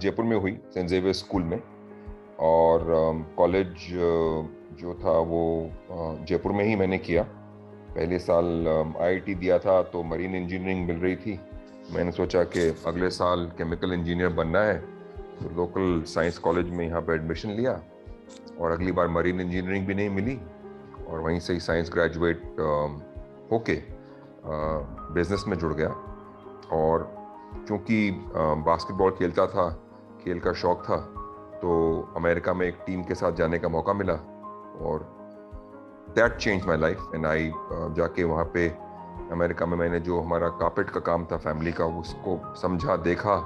जयपुर में हुई, Saint Xavier school में। और कॉलेज जो था वो जयपुर में ही मैंने किया। पहले साल आईआईटी दिया था तो मरीन इंजीनियरिंग मिल रही थी। मैंने सोचा कि अगले साल केमिकल इंजीनियर बनना है, तो लोकल साइंस कॉलेज में यहाँ पे एडमिशन लिया। और अगली बार मरीन इंजीनियरिंग भी नहीं मिली, और वहीं से ही साइंस ग्रेजुएट होके बिजनेस में जुड़ गया। और क्योंकि बास्केटबॉल खेलता था, खेल का शौक था, तो अमेरिका में एक टीम के साथ जाने का मौका मिला। और that change my life and I जाके वहाँ पे अमेरिका में मैंने जो हमारा कारपेट का काम था फैमिली का, उसको समझा, देखा।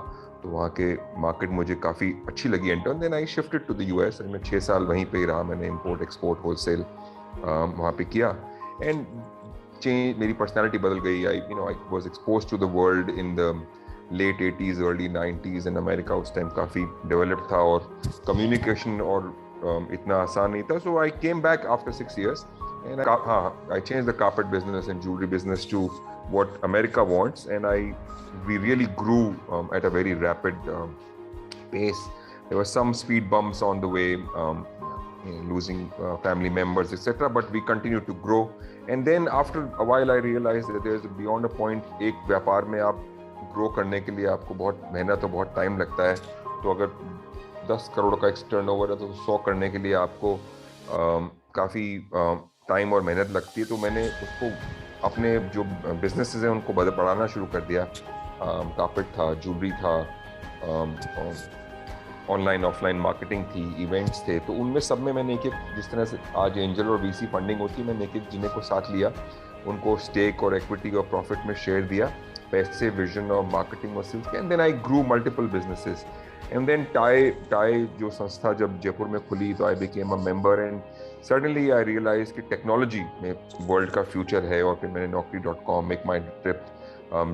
तो वहाँ के मार्केट मुझे काफ़ी अच्छी लगी and then I shifted to the US. मैं 6 साल वहीं पे ही रहा। मैंने इंपोर्ट एक्सपोर्ट होलसेल वहाँ पे किया। एंड चेंज, मेरी पर्सनैलिटी बदल गई। I was expose to the world in the late 80s early 90s and America उस टाइम काफ़ी डेवलप था और कम्युनिकेशन और इतना आसान नहीं था। So I came back after 6 years and I changed the carpet business and jewelry business to what America wants, and we really grew at a very rapid pace. There were some speed bumps on the way, losing family members, etc. But we continued to grow. And then after a while, I realized that there's beyond a point. एक व्यापार में आप grow करने के लिए आपको बहुत मेहनत और बहुत टाइम लगता है। तो अगर 10 करोड़ का एक टर्नओवर है तो 100 करने के लिए आपको काफ़ी टाइम और मेहनत लगती है। तो मैंने उसको अपने जो बिजनेसेस हैं उनको बढ़ाना शुरू कर दिया। कारपेट था, ज्वेलरी था, ऑनलाइन ऑफलाइन मार्केटिंग थी, इवेंट्स थे। तो उनमें सब में मैंने एक एक, जिस तरह से आज एंजल और वीसी फंडिंग होती है, मैंने एक एक जिन्हें को साथ लिया, उनको स्टेक और इक्विटी और प्रॉफिट में शेयर दिया, पैसे, विजन और मार्केटिंग और सेल्स के। And then I grew multiple businesses. And then TiE जो संस्था जब जयपुर में खुली तो I became a member and suddenly I realise कि टेक्नोलॉजी में वर्ल्ड का फ्यूचर है। और फिर मैंने naukri.com, मेक माई ट्रिप,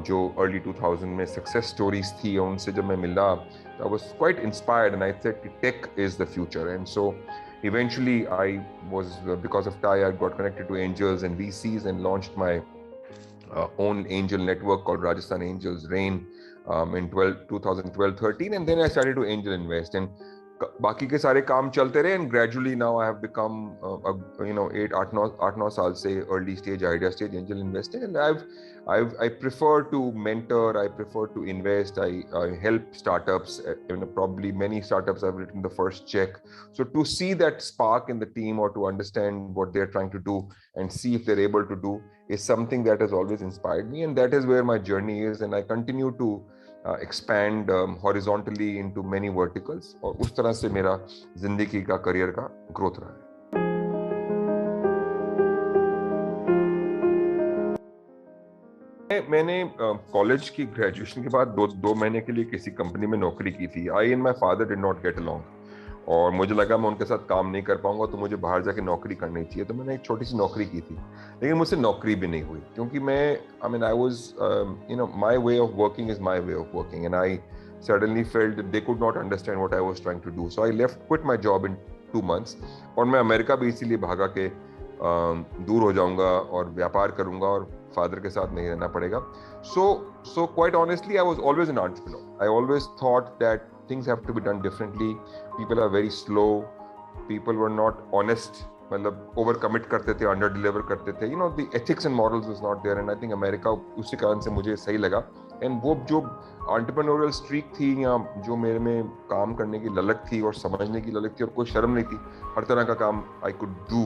जो अर्ली 2000 में सक्सेस स्टोरीज थी, उनसे जब मैं मिला, I was quite inspired and I said tech is the future. And so eventually because of TIE, I got connected to angels and VCs and launched my own angel network called Rajasthan Angels Rain in 2012-13, and then I started to angel invest, and बाकी के सारे काम चलते रहे। and gradually now I have become 8-9 साल से early stage, idea stage angel investing, and I prefer to mentor, I prefer to invest, I help startups. Probably many startups I've written the first check. So to see that spark in the team or to understand what they're trying to do and see if they're able to do is something that has always inspired me, and that is where my journey is, and I continue to expand horizontally into many verticals, और उस तरह से मेरा जिंदगी का, career का growth रहा है। मैंने कॉलेज की ग्रेजुएशन के बाद दो महीने के लिए किसी कंपनी में नौकरी की थी। I and my father did not get along, और मुझे लगा मैं उनके साथ काम नहीं कर पाऊंगा, तो मुझे बाहर जाके नौकरी करनी चाहिए। तो मैंने एक छोटी सी नौकरी की थी, लेकिन मुझसे नौकरी भी नहीं हुई, क्योंकि I was my way of working is my way of working, and I suddenly felt they could not understand what I was trying to do. So I quit my job in 2 months। और मैं America भी इसीलिए भागा के दूर हो जाऊंगा और व्यापार करूंगा और फादर के साथ नहीं रहना पड़ेगा। So quite honestly, I was always an entrepreneur. I always thought that things have to be done differently. People are very slow. People were not honest. मतलब ओवर कमिट करते थे, अंडर डिलीवर करते थे। the ethics and morals was not there, and I think America उसी कारण से मुझे सही लगा। एंड वो जो एंटरप्रेन्योरियल स्ट्रीक थी, या जो मेरे में काम करने की ललक थी और समझने की ललक थी, और कोई शर्म नहीं थी, हर तरह का काम I could do,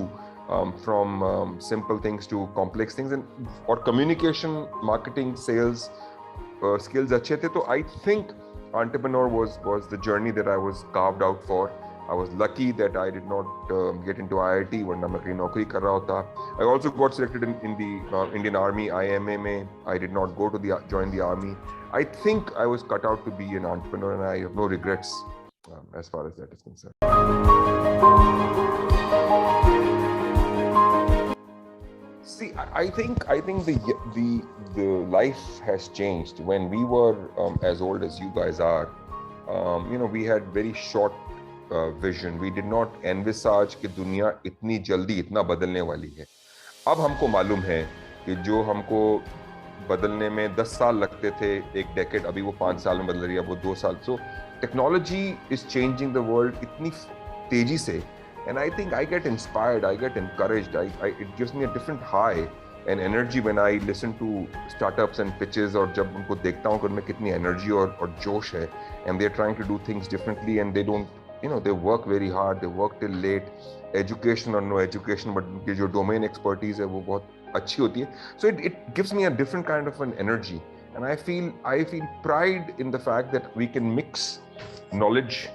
from simple things to complex things, और communication, marketing, sales skills अच्छे थे। तो I think entrepreneur was the journey that I was carved out for. I was lucky that I did not get into IIT, वरना मैं कहीं नौकरी कर रहा होता। I also got selected in the Indian Army, IMA में। I did not go to join the army. I think I was cut out to be an entrepreneur, and I have no regrets as far as that is concerned. See, I think the life has changed. When we were as old as you guys are, we had very short vision. We did not envisage कि दुनिया इतनी जल्दी इतना बदलने वाली है। अब हमको मालूम है कि जो हमको बदलने में 10 साल लगते थे, एक डेकेड, अभी वो 5 साल में बदल रही है, वो 2 साल। So technology is changing the world इतनी तेजी से, and I think I get inspired, I get encouraged, it gives me a different high and energy when I listen to startups and pitches, और जब उनको देखता हूँ कि उनमें कितनी energy और जोश है, and they're trying to do things differently, and they don't, they work very hard, they work till late, education or no education, but उनकी जो domain expertise है वो बहुत अच्छी होती है. So it gives me a different kind of an energy, and I feel pride in the fact that we can mix knowledge,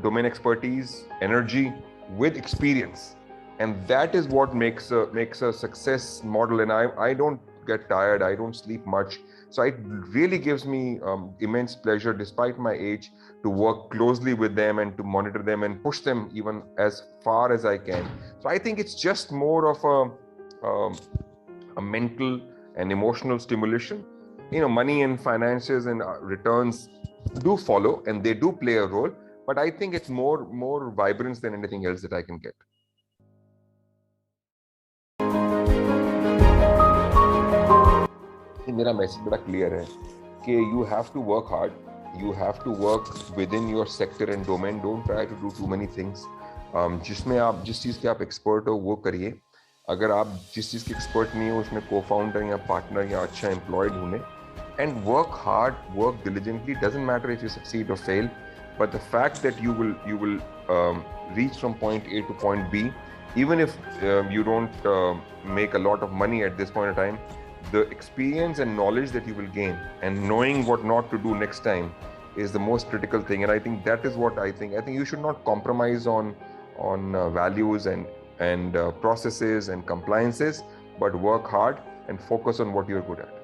domain expertise, energy with experience, and that is what makes a success model. And I don't get tired, I don't sleep much, so it really gives me immense pleasure, despite my age, to work closely with them and to monitor them and push them even as far as I can. So I think it's just more of a mental and emotional stimulation. Money and finances and returns do follow, and they do play a role, but I think it's more vibrance than anything else that I can get. मेरा message बड़ा clear है कि you have to work hard, you have to work within your sector and domain, don't try to do too many things. जिसमें आप जिस चीज़ के आप expert हो वो करिए. अगर आप जिस चीज़ के एक्सपर्ट नहीं हो उसमें को-फाउंडर या पार्टनर या अच्छा एम्प्लॉय ढूंढें, and work hard, work diligently. Doesn't matter if you succeed or fail, but the fact that you will reach from point A to point B, even if you don't make a lot of money at this point in time, the experience and knowledge that you will gain and knowing what not to do next time is the most critical thing. And I think that is what I think you should not compromise on values and processes and compliances, but work hard and focus on what you're good at.